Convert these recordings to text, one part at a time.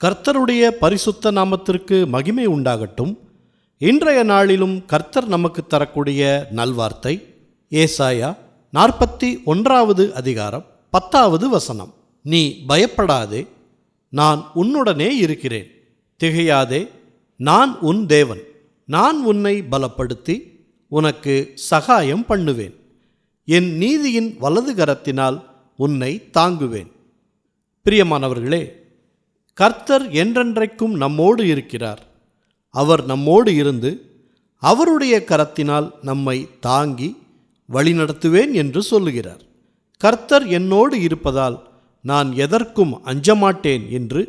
கர்த்தருடைய பரிசுத்த நாமத்திற்கு மகிமை உண்டாகட்டும். இன்றைய நாளிலும் கர்த்தர் நமக்கு தரக்கூடிய நல்வார்த்தை ஏசாயா 41 அதிகாரம் 10 வசனம். நீ பயப்படாதே, நான் உன்னுடனே இருக்கிறேன். திகையாதே, நான் உன் தேவன். நான் உன்னை பலப்படுத்தி உனக்கு சகாயம் பண்ணுவேன். என் நீதியின் வலது கரத்தினால் உன்னை தாங்குவேன். பிரியமானவர்களே, கர்த்தர் என்றென்றைக்கும் நம்மோடு இருக்கிறார். அவர் நம்மோடு இருந்து அவருடைய கரத்தினால் நம்மை தாங்கி வழிநடத்துவேன் என்று சொல்லுகிறார். கர்த்தர் என்னோடு இருப்பதால் நான் எதற்கும் அஞ்சமாட்டேன் என்று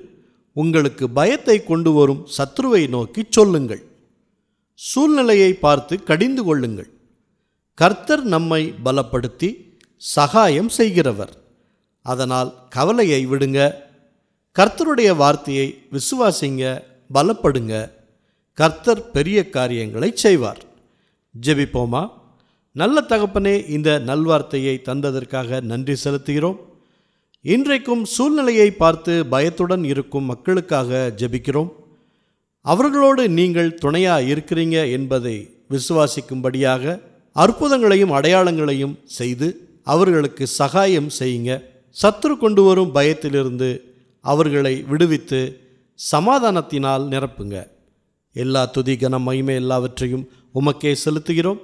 உங்களுக்கு பயத்தை கொண்டு வரும் சத்ருவை நோக்கி சொல்லுங்கள். சூழ்நிலையை பார்த்து கடிந்து கொள்ளுங்கள். கர்த்தர் நம்மை பலப்படுத்தி சகாயம் செய்கிறவர். அதனால் கவலையை விடுங்க. கர்த்தருடைய வார்த்தையை விசுவாசிங்க, பலப்படுங்க. கர்த்தர் பெரிய காரியங்களை செய்வார். ஜெபிப்போமா. நல்ல தகப்பனே, இந்த நல்வார்த்தையை தந்ததற்காக நன்றி செலுத்துகிறோம். இன்றைக்கும் சூழ்நிலையை பார்த்து பயத்துடன் இருக்கும் மக்களுக்காக ஜெபிக்கிறோம். அவர்களோடு நீங்கள் துணையாக இருக்கிறீங்க என்பதை விசுவாசிக்கும்படியாக அற்புதங்களையும் அடையாளங்களையும் செய்து அவர்களுக்கு சகாயம் செய்யுங்க. சத்துரு கொண்டு வரும் பயத்திலிருந்து அவர்களை விடுவித்து சமாதானத்தினால் நிரப்புங்க. எல்லா துதி கன மகிமை எல்லாவற்றையும் உமக்கே செலுத்துகிறோம்.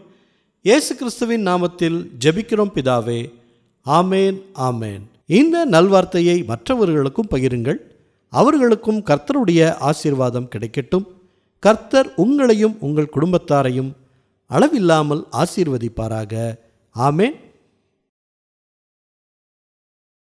இயேசு கிறிஸ்துவின் நாமத்தில் ஜெபிக்கிறோம் பிதாவே. ஆமேன், ஆமேன். இந்த நல்வார்த்தையை மற்றவர்களுக்கும் பகிருங்கள். அவர்களுக்கும் கர்த்தருடைய ஆசீர்வாதம் கிடைக்கட்டும். கர்த்தர் உங்களையும் உங்கள் குடும்பத்தாரையும் அளவில்லாமல் ஆசீர்வதிப்பாராக. ஆமேன்.